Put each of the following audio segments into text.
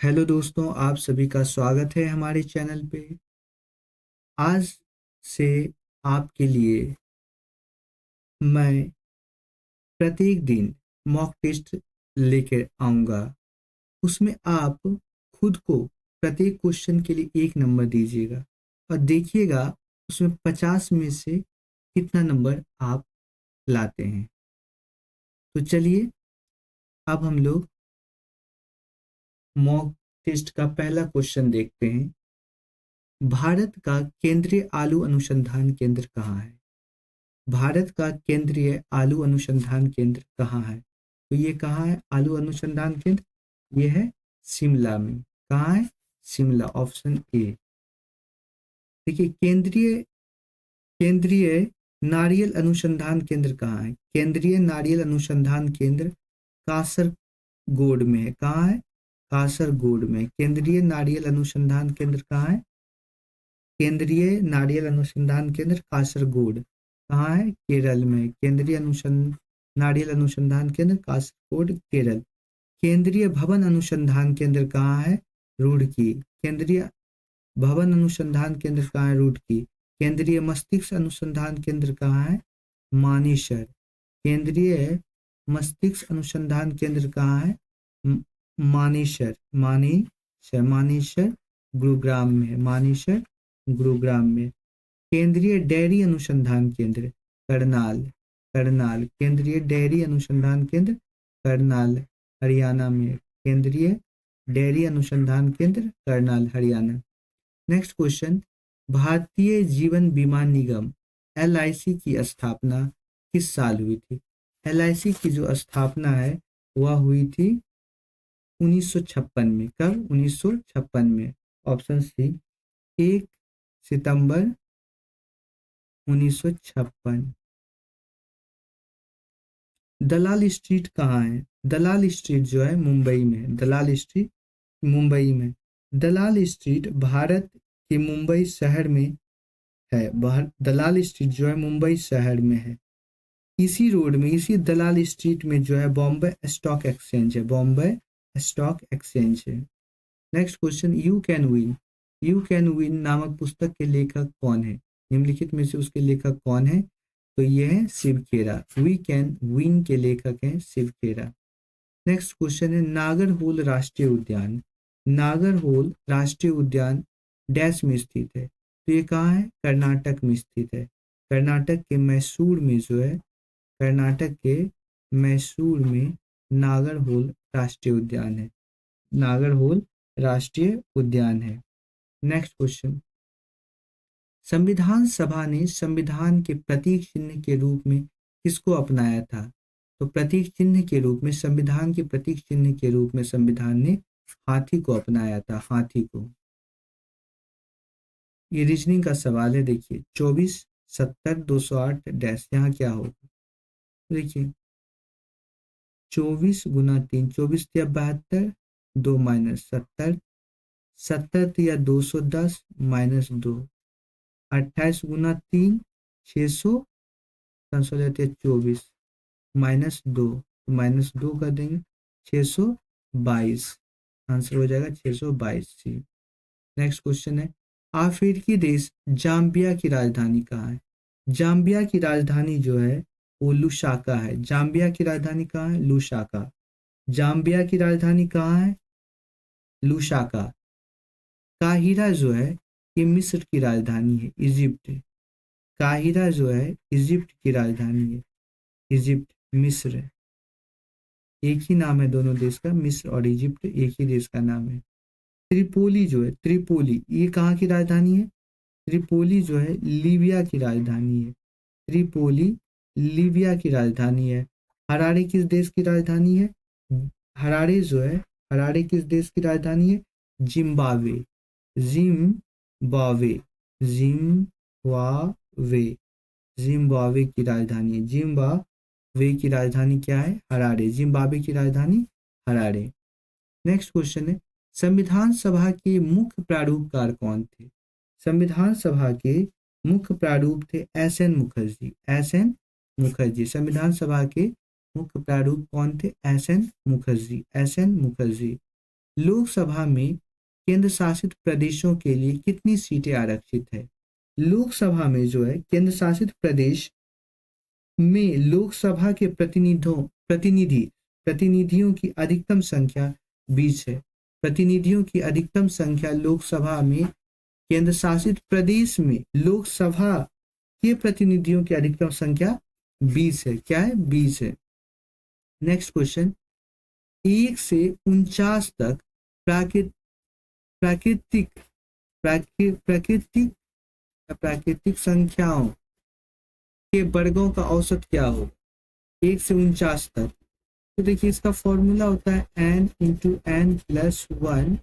Hello दोस्तों, आप सभी का स्वागत है हमारे चैनल पे। आज से आपके लिए मैं प्रत्येक दिन मॉक टेस्ट लेकर आऊँगा। उसमें आप खुद को प्रत्येक क्वेश्चन के लिए 1 नंबर दीजिएगा और देखिएगा उसमें 50 में से कितना नंबर आप लाते हैं। तो चलिए अब हम लोग मॉक टेस्ट का पहला क्वेश्चन देखते हैं। भारत का केंद्रीय आलू अनुसंधान केंद्र कहाँ है? भारत का केंद्रीय आलू अनुसंधान केंद्र कहाँ है? तो ये कहाँ है आलू अनुसंधान केंद्र? ये है शिमला में। कहाँ है? Shimla, option A. देखिए केंद्रीय केंद्रीय नारियल अनुसंधान केंद्र कहाँ है? केंद्रीय नारियल अनुसंधान केंद्र कासरगोड में है। कहाँ है? कासरगोड में। केंद्रीय नारियल अनुसंधान केंद्र कहाँ है? केंद्रीय नारियल अनुसंधान केंद्र कासरगोड। कहाँ है? केरल में। केंद्रीय नारियल अनुसंधान केंद्र कासरगोड, केरल। केंद्रीय भवन अनुसंधान केंद्र कहाँ है? रुड़की। केंद्रीय भवन अनुसंधान केंद्र कहाँ है? रुड़की। केंद्रीय मस्तिष्क अनुसंधान केंद्र कहाँ है? मानेसर। केंद्रीय मस्तिष्क अनुसंधान केंद्र कहाँ है? मानेसर। मानेसर गुरुग्राम में है। मानेसर गुरुग्राम में। केंद्रीय डेयरी अनुसंधान केंद्र करनाल। करनाल। केंद्रीय डेयरी अनुसंधान केंद्र करनाल, हरियाणा में। केंद्रीय डेयरी अनुसंधान केंद्र करनाल, हरियाणा। नेक्स्ट क्वेश्चन, भारतीय जीवन बीमा निगम LIC की स्थापना किस साल हुई थी? LIC की जो स्थापना है वह हुई थी 1956 में। कब? 1956 में। ऑप्शन सी 1 सितंबर 1956। दलाल स्ट्रीट कहाँ है? दलाल स्ट्रीट जो है मुंबई में है। दलाल स्ट्रीट मुंबई में। दलाल स्ट्रीट भारत के मुंबई शहर में है। दलाल स्ट्रीट जो है मुंबई शहर में है। इसी रोड में, इसी दलाल स्ट्रीट में जो है बॉम्बे स्टॉक एक्सचेंज है। बॉम्बे स्टॉक एक्सचेंज है। Next question, you can win. You can win नामक पुस्तक के लेखक कौन है? निम्नलिखित में से उसके लेखक कौन है? तो ये है शिव खेरा। वी कैन विन के लेखक हैं शिव खेरा। नेक्स्ट क्वेश्चन है, नागरहोल राष्ट्रीय उद्यान। नागरहोल राष्ट्रीय उद्यान डैश में स्थित है? तो ये कहाँ है? कर्नाटक में स्थित है। कर्नाटक के मैसूर में जो है, कर्नाटक के मैसूर में नागरहोल राष्ट्रीय उद्यान है। नागरहोल राष्ट्रीय उद्यान है। नेक्स्ट क्वेश्चन, संविधान सभा ने संविधान के प्रतीक चिन्ह के रूप में किसको अपनाया था? तो प्रतीक चिन्ह के रूप में, संविधान के प्रतीक चिन्ह के रूप में संविधान ने हाथी को अपनाया था। हाथी को। ये रीजनिंग का सवाल है। देखिए 24 70 208 डैश, यहाँ क्या होगा? देखिए 24 गुना 3, 24 या 72, 2 माइनस 70, 70 या 210 माइनस 2, 28 गुना 3 600, 24 माइनस 2, माइनस 2 कर देंगे 622। आंसर हो जाएगा 622 सी। नेक्स्ट क्वेश्चन है, अफ्रीकी देश जाम्बिया की राजधानी कहाँ है? जाम्बिया की राजधानी जो है वो लुसाका है। जाम्बिया की राजधानी कहाँ है? लुसाका। जाम्बिया की राजधानी कहाँ है? लुसाका। काहिरा जो है ये मिस्र की राजधानी है। इजिप्ट। काहिरा जो है इजिप्ट की राजधानी है। इजिप्ट, मिस्र। एक ही नाम है दोनों देश का, मिस्र और इजिप्ट एक ही देश का नाम है। त्रिपोली जो है, त्रिपोली ये कहाँ की राजधानी है? त्रिपोली जो है लीबिया की राजधानी है। त्रिपोली लीबिया की राजधानी है। हरारे किस देश की राजधानी है? हरारे जो है, हरारे किस देश की राजधानी है? जिम्बाब्वे। जिम्बाब्वे। जिम्बाब्वे। जिम्बाब्वे की राजधानी है। जिम्बाब्वे की राजधानी क्या है? हरारे। जिम्बाब्वे की राजधानी हरारे। नेक्स्ट क्वेश्चन है, संविधान सभा के मुख्य प्रारूपकार कौन थे? संविधान सभा के मुख्य प्रारूप थे SN मुखर्जी। SN मुखर्जी। संविधान सभा के मुख्य प्रारूप कौन थे? SN मुखर्जी। SN मुखर्जी। लोकसभा में केंद्र शासित प्रदेशों के लिए कितनी सीटें आरक्षित है? लोकसभा में जो है केंद्र शासित प्रदेश में लोकसभा के प्रतिनिधियों की अधिकतम संख्या 20 है। प्रतिनिधियों की अधिकतम संख्या लोकसभा में केंद्र शासित प्रदेश में लोकसभा के प्रतिनिधियों की अधिकतम संख्या 20 है। क्या है? 20 है। नेक्स्ट क्वेश्चन, 1 से 49 तक प्राकृतिक प्राकृतिक प्राकृतिक प्राकृतिक संख्याओं के वर्गों का औसत क्या हो? 1 से 49 तक। तो देखिए इसका फॉर्मूला होता है n into N plus 1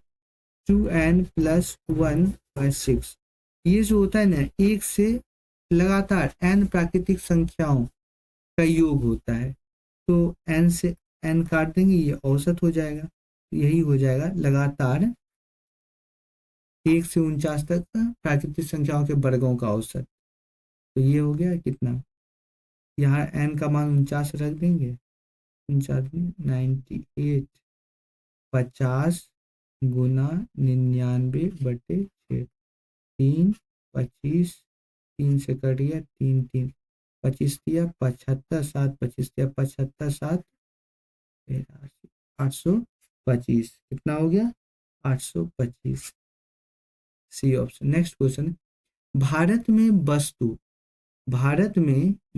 2n+1/6। ये जो होता है ना, 1 से लगातार n प्राकृतिक संख्याओं का योग होता है। तो n से n काट देंगे, ये औसत हो जाएगा। यही हो जाएगा लगातार 1 से 49 तक प्राकृतिक संख्याओं के वर्गों का औसत। तो ये हो गया कितना, यहाँ n का मान 49 रख देंगे, 98 50 गुना 99/6, 3 25, 3 से कट गया, 3 3 25 दिया 75, 7 25 दिया 75, 7 825। कितना हो गया? 825। C option. Next question, Bharat में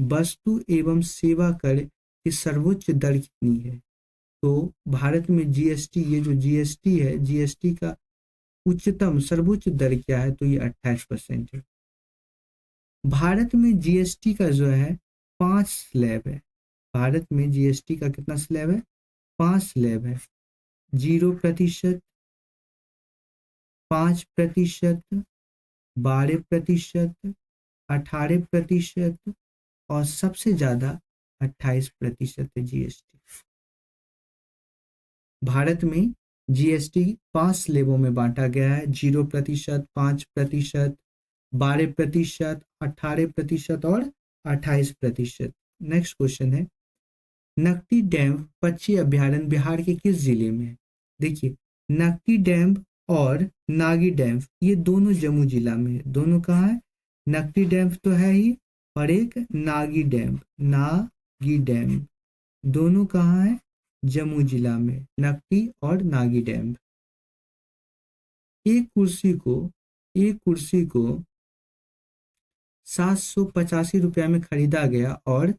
वस्तु एवं सेवा कर की सर्वोच्च दर कितनी है? तो भारत में जीएसटी, ये जो जीएसटी है, जीएसटी का उच्चतम सर्वोच्च दर क्या है? तो ये 28% है। भारत में जीएसटी का जो है 5 स्लैब है। भारत में जीएसटी का कितना स्लैब है? 5 स्लैब है। 0%, 5%, 12%, 18% और सबसे ज्यादा 28% है जीएसटी। भारत में जीएसटी 5 स्लेबों में बांटा गया है। 0%, 5%, 12%, 18% और 28%। नेक्स्ट क्वेश्चन है, नकटी डैम पक्षी अभ्यारण्य बिहार के किस जिले में है? देखिए, नकटी डैम और नागी डैम ये दोनों जम्मू जिला में है। दोनों कहाँ है? नकटी डैम तो है ही, और एक नागी डैम दोनों कहाँ है? जम्मू जिला में, नकटी और नागी डैम। एक कुर्सी को 785 रुपया में खरीदा गया और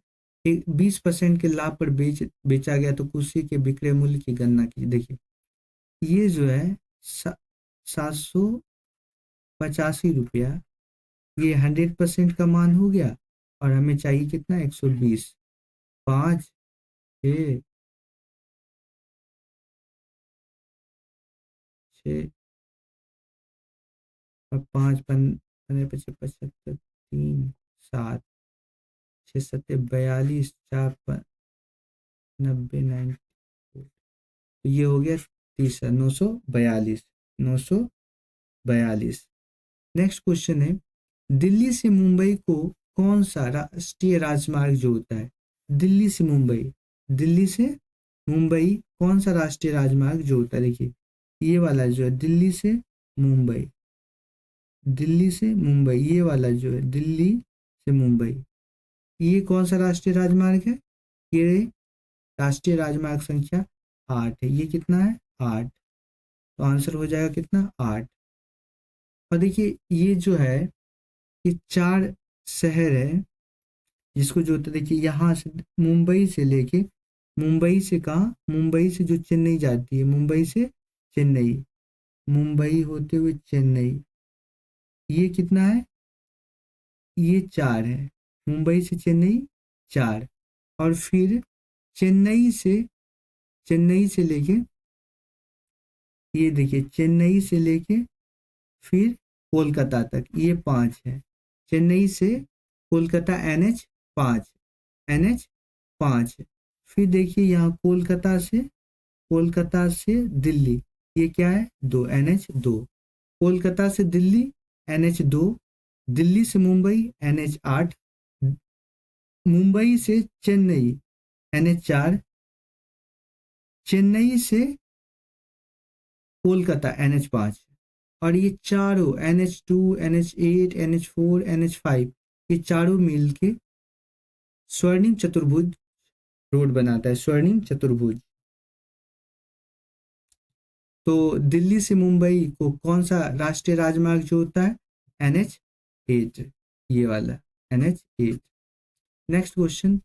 20% के लाभ पर बेचा गया, तो कुर्सी के विक्रय मूल्य की गणना कीजिए। देखिए ये जो है 785 रुपया, ये 100% का मान हो गया, और हमें चाहिए कितना? 120। 5 6 6 और 5 15 25 75 3 7 6 7 42 4 90 90। तो ये हो गया तीसरा 942। 942। नेक्स्ट क्वेश्चन है, दिल्ली से मुंबई को कौन सा राष्ट्रीय राजमार्ग जोड़ता है? दिल्ली से मुंबई कौन सा राष्ट्रीय राजमार्ग जोड़ता है? देखिए ये वाला जो है दिल्ली से मुंबई, ये वाला जो है दिल्ली से मुंबई, ये कौन सा राष्ट्रीय राजमार्ग है? ये राष्ट्रीय राजमार्ग संख्या 8 है। ये कितना है? 8। तो आंसर हो जाएगा कितना? 8। और देखिए ये जो है, ये 4 शहर है जिसको जो होता है। देखिए यहाँ से मुंबई से कहाँ? मुंबई से जो चेन्नई जाती है, मुंबई होते हुए चेन्नई, ये कितना है? ये 4 है। मुंबई से चेन्नई 4, और फिर चेन्नई से लेके, ये देखिए चेन्नई से लेके फिर कोलकाता तक, ये 5 है। चेन्नई से कोलकाता NH 5, NH 5। फिर देखिए यहाँ कोलकाता से दिल्ली, ये क्या है? 2, NH 2। कोलकाता से दिल्ली NH 2, दिल्ली से मुंबई NH 8, मुंबई से चेन्नई NH 4, चेन्नई से कोलकाता NH5, और ये चारों NH2, NH8, NH4, NH5 ये चारों मिल के स्वर्णिम चतुर्भुज रोड बनाता है, स्वर्णिम चतुर्भुज। तो दिल्ली से मुंबई को कौन सा राष्ट्रीय राजमार्ग जो होता है? NH8, ये वाला NH8। नेक्स्ट क्वेश्चन,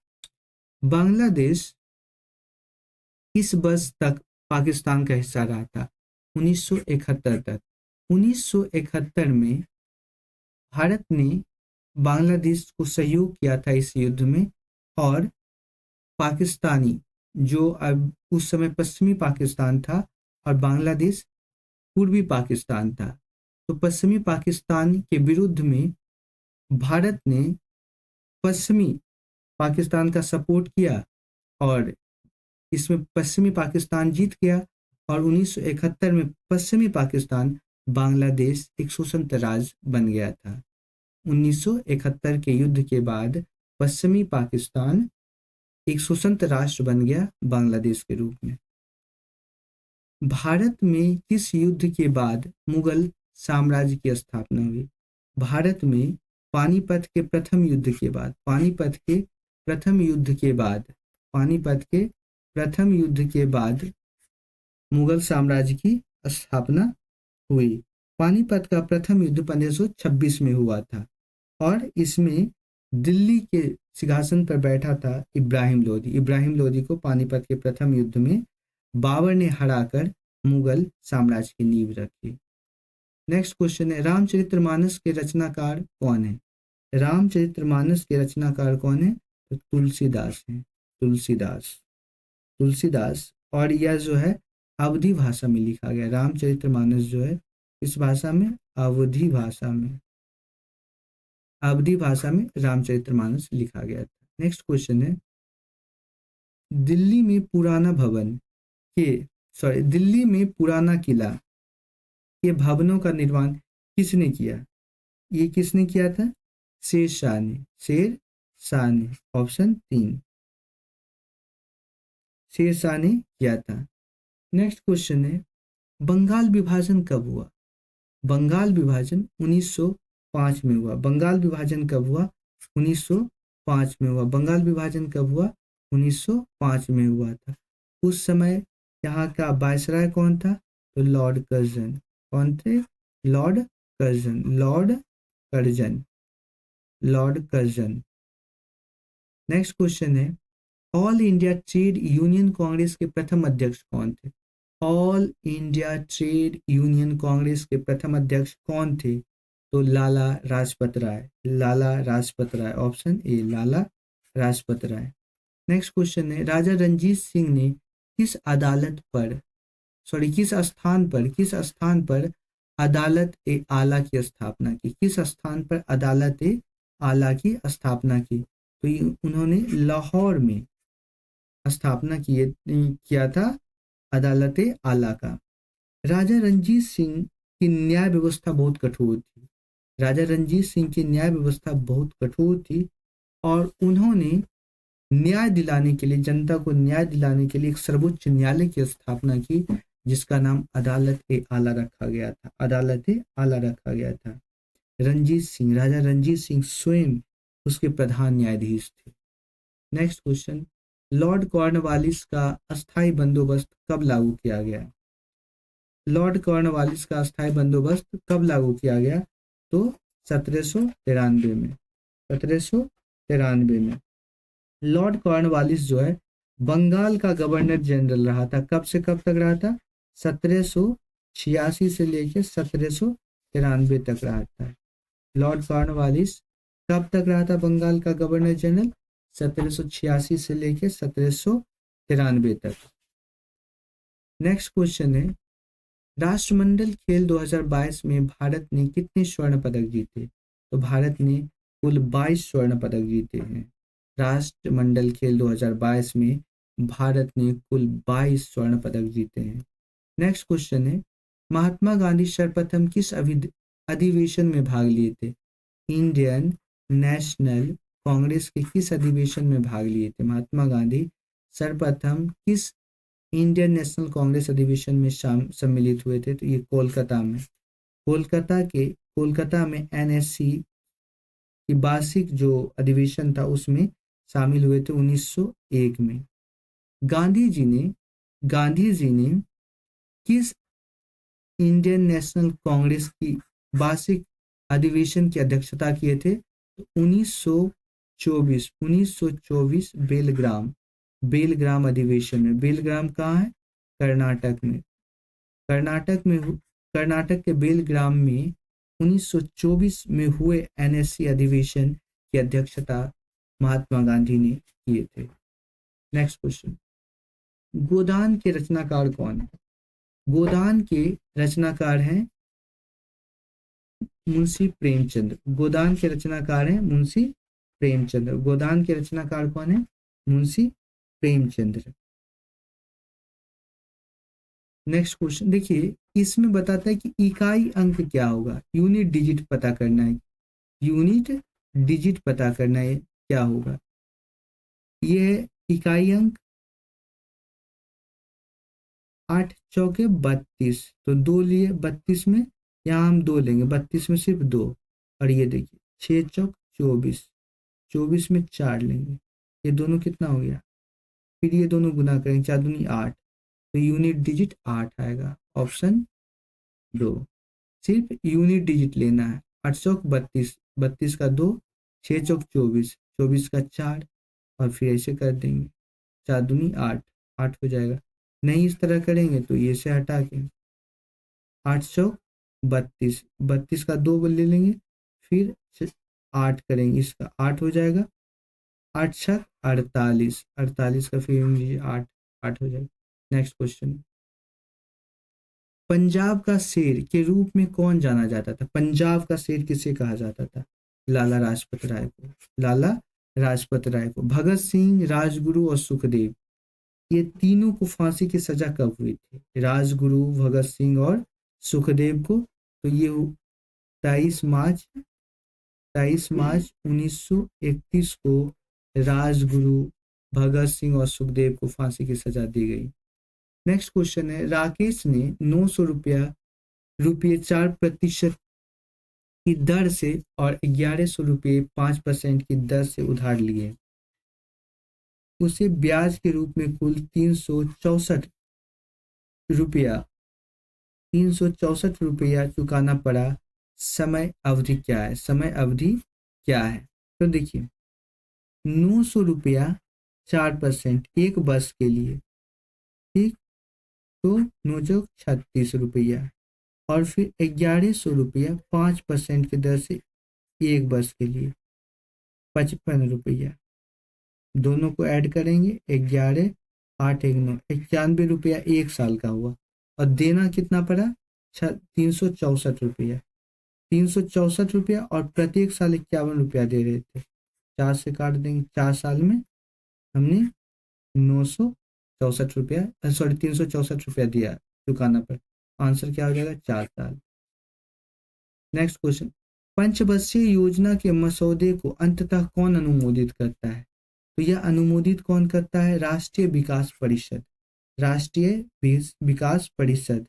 बांग्लादेश किस वर्ष तक पाकिस्तान का हिस्सा रहा था? 1971 तक। 1971 में भारत ने बांग्लादेश को सहयोग किया था इस युद्ध में, और पाकिस्तानी जो अब उस समय पश्चिमी पाकिस्तान था और बांग्लादेश पूर्वी पाकिस्तान था, तो पश्चिमी पाकिस्तान के विरुद्ध में भारत ने पश्चिमी पाकिस्तान का सपोर्ट किया और इसमें पश्चिमी पाकिस्तान जीत गया, और 1971 में पश्चिमी पाकिस्तान बांग्लादेश एक स्वतंत्र राज्य बन गया था। 1971 के युद्ध के बाद पश्चिमी पाकिस्तान एक स्वतंत्र राष्ट्र बन गया बांग्लादेश के रूप में। भारत में किस युद्ध के बाद मुगल साम्राज्य की स्थापना हुई? भारत में पानीपत के प्रथम युद्ध के बाद, पानीपत के प्रथम युद्ध के बाद, पानीपत के प्रथम युद्ध के बाद मुगल साम्राज्य की स्थापना हुई। पानीपत का प्रथम युद्ध 1526 में हुआ था, और इसमें दिल्ली के सिंहासन पर बैठा था इब्राहिम लोदी। इब्राहिम लोदी को पानीपत के प्रथम युद्ध में बाबर ने हराकर मुगल साम्राज्य की नींव रखी। नेक्स्ट क्वेश्चन है, रामचरितमानस के रचनाकार कौन है? रामचरितमानस के रचनाकार कौन है? तो तुलसीदास हैं, तुलसीदास, तुलसीदास। और यह जो है अवधी भाषा में लिखा गया। रामचरितमानस जो है इस भाषा में, अवधी भाषा में, अवधी भाषा में रामचरितमानस लिखा गया था। नेक्स्ट क्वेश्चन है, दिल्ली में पुराना भवन दिल्ली में पुराना किला के भवनों का निर्माण किसने किया? ये किसने किया था? शेर शाह ने, शेर शाह ने, ऑप्शन 3, शेर शाह ने किया था। नेक्स्ट क्वेश्चन है, बंगाल विभाजन कब हुआ? बंगाल विभाजन 1905 में हुआ। बंगाल विभाजन कब हुआ? 1905 में हुआ। बंगाल विभाजन कब हुआ? 1905 में हुआ था। उस समय यहाँ का वायसराय कौन था? तो लॉर्ड कर्जन। कौन थे? Lord Curzon, Lord Curzon, Lord Curzon. Next question है, All India Trade Union Congress के प्रथम अध्यक्ष कौन थे? All India Trade Union Congress के प्रथम अध्यक्ष कौन थे? तो Lala Lajpat Rai, Lala Lajpat Rai, option A, Lala Lajpat Rai. Next question है, राजा रणजीत सिंह ने किस अदालत पर, किस स्थान पर अदालत ए आला की स्थापना की? किस स्थान पर अदालत ए आला की स्थापना की? तो उन्होंने लाहौर में स्थापना किया था अदालत ए आला का। राजा रंजीत सिंह की न्याय व्यवस्था बहुत कठोर थी। राजा रंजीत सिंह की न्याय व्यवस्था बहुत कठोर थी, और उन्होंने न्याय दिलाने के लिए, जनता को न्याय दिलाने के लिए एक सर्वोच्च न्यायालय की स्थापना की, जिसका नाम अदालत ए आला रखा गया था। अदालत ए आला रखा गया था। रंजीत सिंह, राजा रंजीत सिंह स्वयं उसके प्रधान न्यायाधीश थे। नेक्स्ट क्वेश्चन, लॉर्ड कॉर्नवालिस का अस्थायी बंदोबस्त कब लागू किया गया? लॉर्ड कॉर्नवालिस का अस्थायी बंदोबस्त कब लागू किया गया? तो 1793 में, 1793 में। लॉर्ड कॉर्नवालिस जो है बंगाल का गवर्नर जनरल रहा था। कब से कब तक रहा था? 1786 से लेकर 1793 तक रहा था। लॉर्ड कॉर्नवालिस कब तक रहा था बंगाल का गवर्नर जनरल? 1786 से लेकर 1793 तक। नेक्स्ट क्वेश्चन है, राष्ट्रमंडल खेल 2022 में भारत ने कितने स्वर्ण पदक जीते? तो भारत ने कुल 22 स्वर्ण पदक जीते हैं। राष्ट्रमंडल खेल 2022 में भारत ने कुल 22 स्वर्ण पदक जीते हैं। नेक्स्ट क्वेश्चन है, महात्मा गांधी सर्वप्रथम किस अधिवेशन में भाग लिए थे? इंडियन नेशनल कांग्रेस के किस अधिवेशन में भाग लिए थे महात्मा गांधी? सर्वप्रथम किस इंडियन नेशनल कांग्रेस अधिवेशन में सम्मिलित हुए थे? तो ये कोलकाता में। कोलकाता में एनएससी की वार्षिक जो अधिवेशन था उसमें शामिल हुए थे 1901 में। गांधी जी ने किस इंडियन नेशनल कांग्रेस की वार्षिक अधिवेशन की अध्यक्षता किए थे? तो 1924 बेलग्राम अधिवेशन में। बेलग्राम कहाँ है? कर्नाटक में। कर्नाटक के बेलग्राम में 1924 में हुए एनएससी अधिवेशन की अध्यक्षता महात्मा गांधी ने किए थे। नेक्स्ट क्वेश्चन, गोदान के रचनाकार कौन है? गोदान के रचनाकार हैं मुंशी प्रेमचंद। गोदान के रचनाकार हैं मुंशी प्रेमचंद। गोदान के रचनाकार कौन है? मुंशी प्रेमचंद। नेक्स्ट क्वेश्चन देखिए, इसमें बताता है कि इकाई अंक क्या होगा। यूनिट डिजिट पता करना है। यूनिट डिजिट पता करना है क्या होगा। ये इकाई अंक 8 चौके 32, तो 2 लिए 32 में, यहाँ हम 2 लेंगे, 32 में सिर्फ 2। और ये देखिए 6 चौक 24, 24 में 4 लेंगे, ये दोनों कितना हो गया, फिर ये दोनों गुना करेंगे, 4 दूनी 8, तो यूनिट डिजिट 8 आएगा। ऑप्शन 2, सिर्फ यूनिट डिजिट लेना है। 8 चौक 32, 32 का 2, 6 चौक 24, 24 का 4, और फिर ऐसे कर देंगे, 4 दूनी 8, 8 हो जाएगा। नहीं इस तरह करेंगे तो ये से हटा के 8 चौक 32, 32 का 2 ले लेंगे, फिर 8 करेंगे, इसका 8 हो जाएगा। 8 छक 48, 48 का फिर 8, 8 हो जाएगा। नेक्स्ट क्वेश्चन, पंजाब का शेर के रूप में कौन जाना जाता था? पंजाब का शेर किसे कहा जाता था? लाला लाजपत राय को। लाला लाजपत राय को। भगत सिंह, राजगुरु और सुखदेव, ये तीनों को फांसी की सजा कब हुई थी? राजगुरु, भगत सिंह और सुखदेव को। तो ये 23 मार्च 1931 को राजगुरु, भगत सिंह और सुखदेव को फांसी की सजा दी गई। नेक्स्ट क्वेश्चन है, राकेश ने 900 रुपये 4% की दर से और 1100 रुपये 5% की दर से उधार लिए। उसे ब्याज के रूप में कुल 364 रुपया चुकाना पड़ा। समय अवधि क्या है? समय अवधि क्या है? तो देखिए 900 रुपया 4% एक बस के लिए, ठीक, तो 9 चौक 36 रुपया, और फिर 1100 रुपया 5% की दर से एक बस के लिए 55 रुपया। दोनों को ऐड करेंगे, 11 8 1 9, 91 रुपया एक साल का हुआ, और देना कितना पड़ा? 364 रुपया। 364 रुपया, और प्रत्येक साल 51 रुपया दे रहे थे। 4 से काट देंगे, 4 साल में हमने 964 रुपया, सॉरी 364 रुपया दिया चुकाना पर। आंसर क्या हो जाएगा? 4 साल। नेक्स्ट क्वेश्चन, पंचवर्षीय योजना के मसौदे को अंततः कौन अनुमोदित करता है? तो यह अनुमोदित कौन करता है? राष्ट्रीय विकास परिषद। राष्ट्रीय विकास परिषद।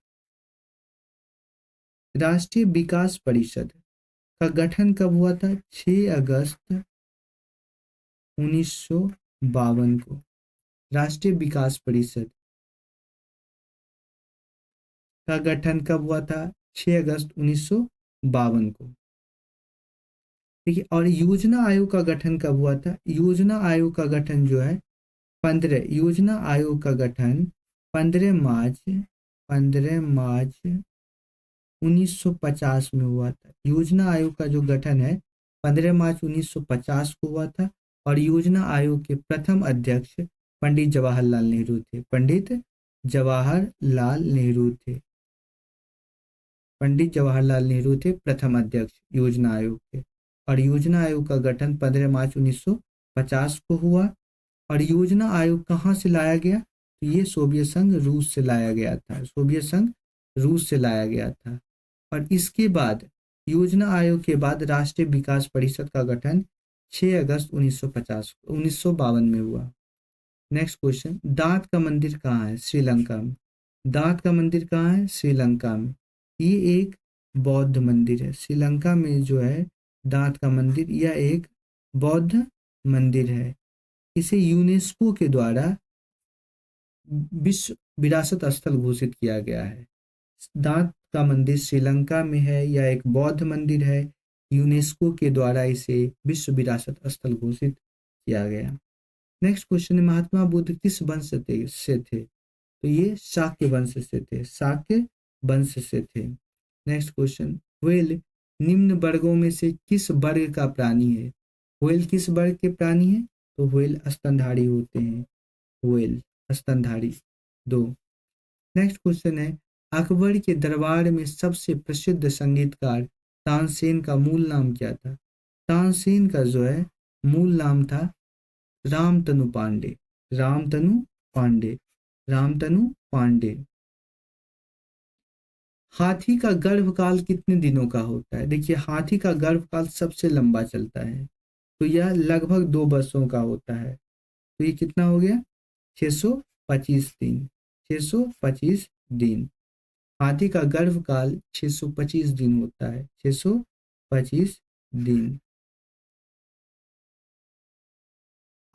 राष्ट्रीय विकास परिषद का गठन कब हुआ था? 6 अगस्त 1952 को। राष्ट्रीय विकास परिषद का गठन कब हुआ था? 6 अगस्त 1952 को। देखिए, और योजना आयोग का गठन कब हुआ था? योजना आयोग का गठन जो है 15 मार्च 1950 में हुआ था। योजना आयोग का जो गठन है 15 मार्च 1950 को हुआ था, और योजना आयोग के प्रथम अध्यक्ष पंडित जवाहरलाल नेहरू थे। पंडित जवाहरलाल नेहरू थे। पंडित जवाहरलाल नेहरू थे प्रथम अध्यक्ष योजना आयोग के। और योजना आयोग का गठन 15 मार्च 1950 को हुआ। और योजना आयोग कहाँ से लाया गया? तो ये सोवियत संघ रूस से लाया गया था। सोवियत संघ रूस से लाया गया था। और इसके बाद योजना आयोग के बाद राष्ट्रीय विकास परिषद का गठन 6 अगस्त 1952 में हुआ। नेक्स्ट क्वेश्चन, दांत का मंदिर कहाँ है? श्रीलंका में। दांत का मंदिर कहाँ है? श्रीलंका में। ये एक बौद्ध मंदिर है। श्रीलंका में जो है दांत का मंदिर, यह एक बौद्ध मंदिर है। इसे यूनेस्को के द्वारा विश्व विरासत स्थल घोषित किया गया है। दांत का मंदिर श्रीलंका में है, यह एक बौद्ध मंदिर है। यूनेस्को के द्वारा इसे विश्व विरासत स्थल घोषित किया गया। नेक्स्ट क्वेश्चन है, महात्मा बुद्ध किस वंश से थे? तो ये शाक्य वंश से थे। शाक्य वंश से थे। नेक्स्ट क्वेश्चन, व्हेल निम्न वर्गों में से किस वर्ग का प्राणी है? व्हेल किस वर्ग के प्राणी है? तो व्हेल स्तनधारी होते हैं। व्हेल स्तनधारी। 2। नेक्स्ट क्वेश्चन है, अकबर के दरबार में सबसे प्रसिद्ध संगीतकार तानसेन का मूल नाम क्या था? तानसेन का जो है मूल नाम था रामतनु पांडे। रामतनु पांडे। रामतनु पांडे। हाथी का गर्भकाल कितने दिनों का होता है? देखिए, हाथी का गर्भकाल सबसे लंबा चलता है, तो यह लगभग 2 वर्षों का होता है। तो ये कितना हो गया? 625 दिन। 625 दिन। हाथी का गर्भकाल 625 दिन होता है। 625 दिन।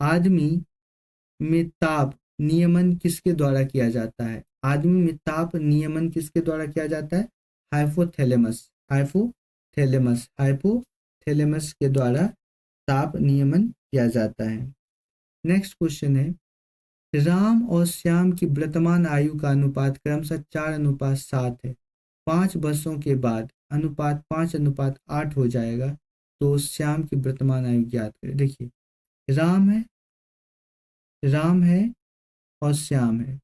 आदमी में ताप नियमन किसके द्वारा किया जाता है? आदमी में ताप नियमन किसके द्वारा किया जाता है? हाइपोथैलेमस। हाइपोथैलेमस। हाइपोथैलेमस के द्वारा ताप नियमन किया जाता है। नेक्स्ट क्वेश्चन है, राम और श्याम की वर्तमान आयु का अनुपात क्रमशः 4:7 है। 5 वर्षों के बाद अनुपात 5:8 हो जाएगा। तो श्याम की वर्तमान आयु ज्ञात करें। देखिए, राम है और श्याम है।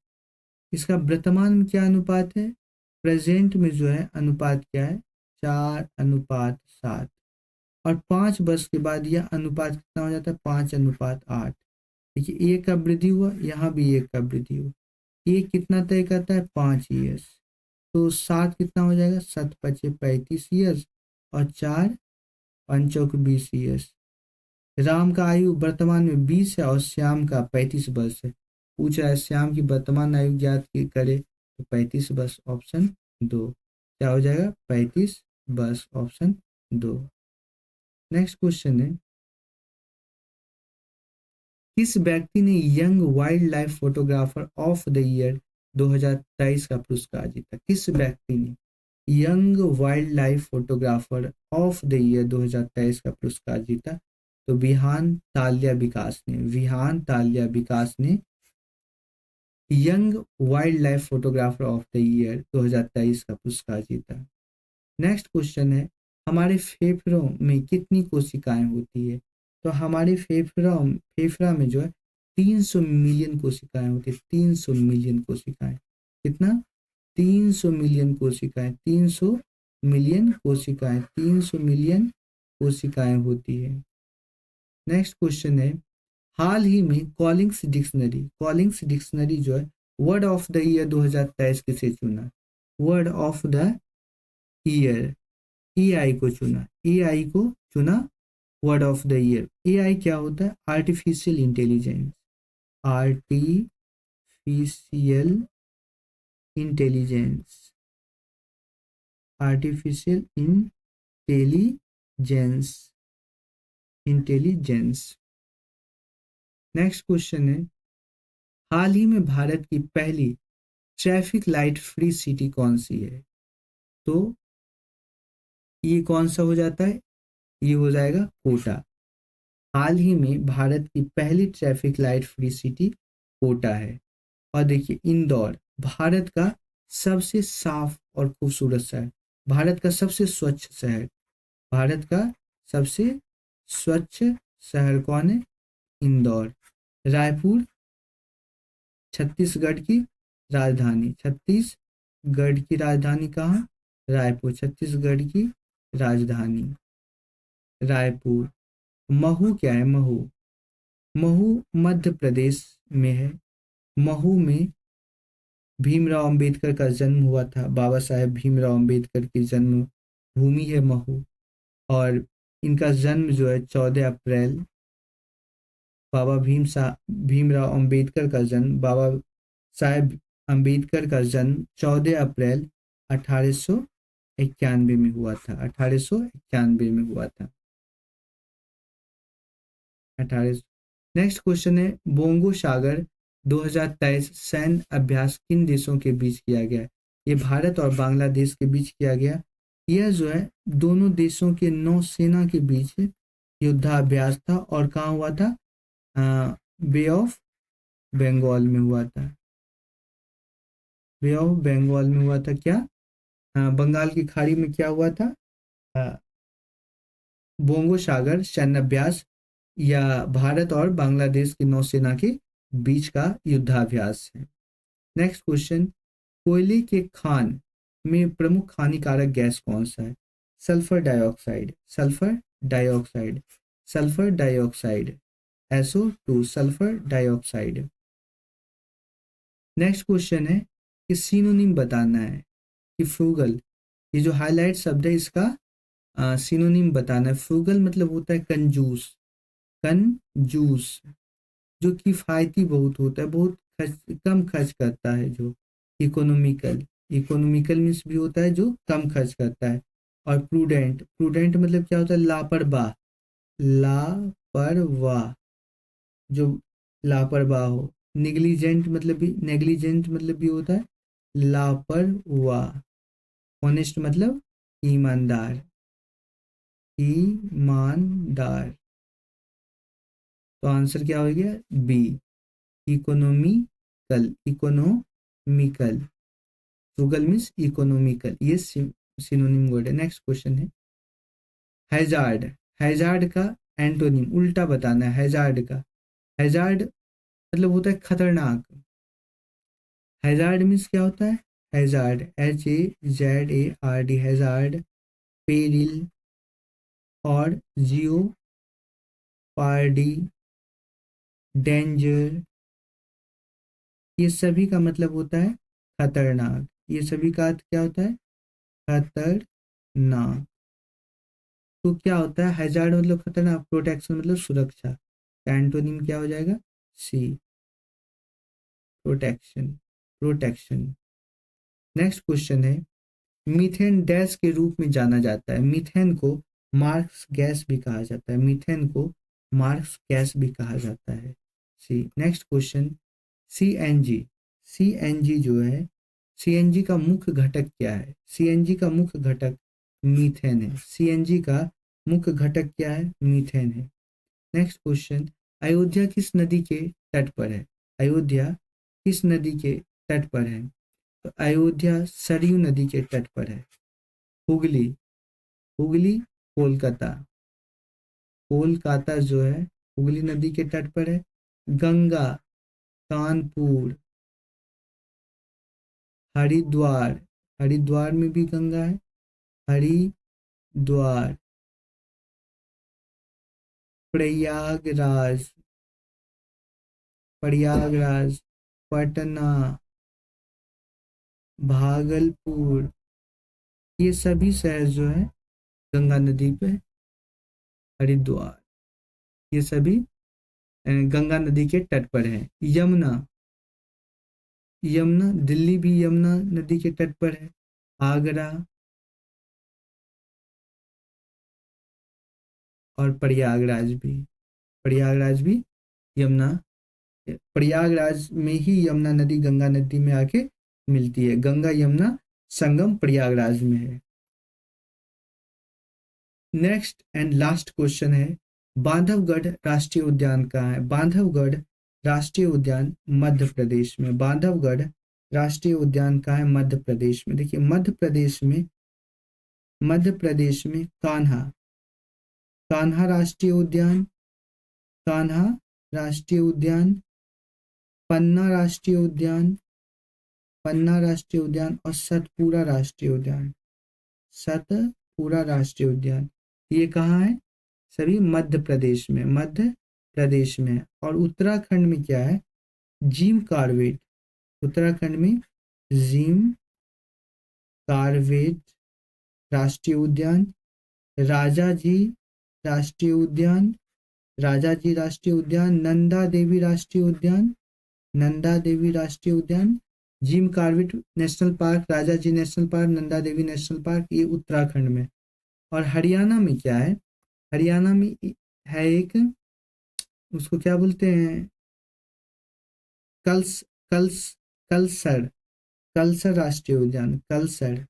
इसका वर्तमान में क्या अनुपात है? प्रेजेंट में जो है अनुपात क्या है? 4:7। और 5 वर्ष के बाद यह अनुपात कितना हो जाता है? 5:8। देखिए, एक का वृद्धि हुआ, यहाँ भी एक का वृद्धि हुआ। एक कितना तय करता है? 5 ईयर्स। तो 7 कितना हो जाएगा? 7×5 = 35 ईयर्स और 4×5 = 20 ईयर्स। राम का आयु वर्तमान में 20 है और श्याम का 35 वर्ष है। पूछ रहा है श्याम की वर्तमान आयु ज्ञात की करे, तो 35 वर्ष। ऑप्शन 2 क्या हो जाएगा? 35 वर्ष। ऑप्शन 2। नेक्स्ट क्वेश्चन है, किस व्यक्ति ने young wild life photographer of the year 2023 का पुरस्कार जीता? किस व्यक्ति ने young wild life photographer of the year 2023 का पुरस्कार जीता? तो विहान ताल्या विकास ने। विहान ताल्या विकास ने young wild life photographer of the year 2023 का पुरस्कार जीता। नेक्स्ट क्वेश्चन है, हमारे फेफड़ों में कितनी कोशिकाएं होती है? तो हमारे फेफड़ा में जो है 300 मिलियन कोशिकाएं होती है। 300 मिलियन कोशिकाएं। कितना? 300 मिलियन कोशिकाएं। 300 मिलियन कोशिकाएं। 300 मिलियन कोशिकाएं होती है। नेक्स्ट क्वेश्चन है, हाल ही में कॉलिंग्स डिक्शनरी जो है वर्ड ऑफ द ईयर 2023 किसे चुना? Word of the year AI को चुना। एआई को चुना word of the year. AI क्या होता है? Artificial intelligence. Artificial intelligence. Artificial intelligence. Intelligence. Next question है, हाल ही में भारत की पहली ट्रैफिक लाइट फ्री सिटी कौन सी है? तो ये कौन सा हो जाता है? ये हो जाएगा कोटा। हाल ही में भारत की पहली traffic light free city Kota है। और देखिए, इंदौर भारत का सबसे साफ और खूबसूरत शहर, भारत का सबसे स्वच्छ शहर। भारत का सबसे स्वच्छ शहर कौन है? इंदौर। रायपुर छत्तीसगढ़ की राजधानी। छत्तीसगढ़ की राजधानी कहाँ? रायपुर। छत्तीसगढ़ की राजधानी रायपुर। महू क्या है? महू मध्य प्रदेश में है। महू में भीमराव अंबेडकर का जन्म हुआ था। बाबा साहेब भीमराव अंबेडकर की जन्म भूमि है महू। और इनका जन्म जो है 14 अप्रैल बाबा भीमराव अंबेडकर का जन्म, बाबा साहेब अंबेडकर का जन्म 14 अप्रैल 1891 में हुआ था। 1891 में हुआ था। 18। नेक्स्ट क्वेश्चन है, बोंगो सागर 2023 सैन्य अभ्यास किन देशों के बीच किया गया? ये भारत और बांग्लादेश के बीच किया गया। यह जो है दोनों देशों के नौसेना के बीच युद्धाभ्यास था और कहाँ हुआ था? बे ऑफ बंगाल में हुआ था। बे ऑफ बंगाल में हुआ था। क्या? बंगाल की खाड़ी में क्या हुआ था? अ, बोंगो सागर सैन्य अभ्यास या भारत और बांग्लादेश की नौसेना के बीच का युद्धाभ्यास है। नेक्स्ट क्वेश्चन, कोयले के खान में प्रमुख हानिकारक गैस कौन सा है? Sulphur dioxide, sulphur dioxide, sulphur dioxide, SO2, sulphur dioxide. Next question है कि सिनोनिम बताना है कि फ्रूगल, ये जो हाईलाइट शब्द है इसका सिनोनिम बताना है। फ्रूगल मतलब होता है कंजूस, कंजूस जो किफ़ायती बहुत होता है, बहुत कम खर्च करता है। जो इकोनॉमिकल, इकोनॉमिकल मीन्स भी होता है जो कम खर्च करता है। और प्रूडेंट, प्रूडेंट मतलब क्या होता है? लापरवाह, लापरवाह, जो लापरवाह हो। नेग्लिजेंट मतलब भी होता है लापरवाह। ऑनेस्ट मतलब ईमानदार, ईमानदार। तो आंसर क्या हो गया? B, economical, economical. Frugal means economical, ये सिनोनिम वर्ड है। नेक्स्ट क्वेश्चन है, हैजार्ड, हैजार्ड का एंटोनिम उल्टा बताना है। हैजार्ड का, हैजार्ड मतलब होता है खतरनाक। हैजार्ड मीन्स क्या होता है? हैजार्ड, HAZARD, हैजार्ड, पेरिल और जियो पार्डी, डेंजर, ये सभी का मतलब होता है खतरनाक। ये सभी का अर्थ क्या होता है? खतरनाक। तो क्या होता है? हैजार्ड मतलब खतरनाक, प्रोटेक्शन मतलब सुरक्षा। एंटोनिम क्या हो जाएगा? सी, प्रोटेक्शन, प्रोटेक्शन। नेक्स्ट क्वेश्चन है, मीथेन डैश के रूप में जाना जाता है? मीथेन को मार्क्स गैस भी कहा जाता है, मीथेन को मार्क्स गैस भी कहा जाता है। सी। नेक्स्ट क्वेश्चन, CNG, CNG जो है, CNG का मुख्य घटक क्या है? CNG का मुख्य घटक मीथेन है। CNG का मुख्य घटक क्या है? मीथेन है। नेक्स्ट क्वेश्चन, अयोध्या किस नदी के तट पर है? अयोध्या किस नदी के तट पर है? तो अयोध्या सरयू नदी के तट पर है। हुगली, हुगली कोलकाता, कोलकाता जो है हुगली नदी के तट पर है। गंगा कानपुर, हरिद्वार, हरिद्वार में भी गंगा है, हरिद्वार। प्रयागराज, प्रयागराज, पटना, भागलपुर, ये सभी शहर जो है गंगा नदी पे, हरिद्वार, ये सभी गंगा नदी के तट पर है। यमुना, यमुना दिल्ली भी यमुना नदी के तट पर है। आगरा और प्रयागराज भी, प्रयागराज भी यमुना, प्रयागराज में ही यमुना नदी गंगा नदी में आके मिलती है। गंगा यमुना संगम प्रयागराज में है। नेक्स्ट एंड लास्ट क्वेश्चन है, बांधवगढ़ राष्ट्रीय उद्यान कहाँ है? बांधवगढ़ राष्ट्रीय उद्यान मध्य प्रदेश में। बांधवगढ़ राष्ट्रीय उद्यान कहाँ है? मध्य प्रदेश में। देखिए मध्य प्रदेश में, मध्य प्रदेश में कान्हा, कान्हा राष्ट्रीय उद्यान, कान्हा राष्ट्रीय उद्यान, पन्ना राष्ट्रीय उद्यान, पन्ना राष्ट्रीय उद्यान और सतपुरा राष्ट्रीय उद्यान, सतपुरा राष्ट्रीय उद्यान। ये कहाँ है? सभी मध्य प्रदेश में, मध्य प्रदेश में है। और उत्तराखंड में क्या है? जिम कॉर्बेट, उत्तराखंड में जिम कॉर्बेट राष्ट्रीय उद्यान, राजा जी राष्ट्रीय उद्यान राजाजी राष्ट्रीय उद्यान, नंदा देवी राष्ट्रीय उद्यान, नंदा देवी राष्ट्रीय उद्यान, Jim Corbett national park, Rajaji national park, Nanda Devi national park, ये उत्तराखंड में। और हरियाणा में क्या है? हरियाणा में है एक, उसको क्या बोलते हैं, कल्स कल्स कलसर, कलसर राष्ट्रीय उद्यान, कलसर,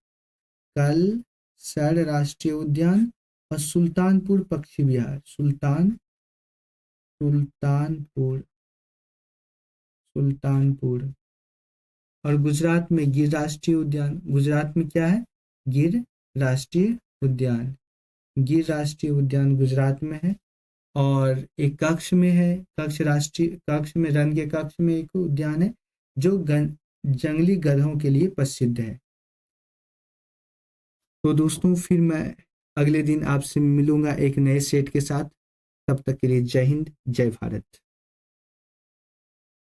कलसर राष्ट्रीय उद्यान। और सुल्तानपुर पक्षी विहार, सुल्तानपुर, सुल्तानपुर। और गुजरात में गिर राष्ट्रीय उद्यान, गुजरात में क्या है? गिर राष्ट्रीय उद्यान, गिर राष्ट्रीय उद्यान गुजरात में है। और एक कक्ष में है, कक्ष राष्ट्रीय, कक्ष में रन के कक्ष में एक उद्यान है जो जंगली गधों के लिए प्रसिद्ध है। तो दोस्तों फिर मैं अगले दिन आपसे मिलूंगा एक नए सेट के साथ। तब तक के लिए जय हिंद, जय भारत।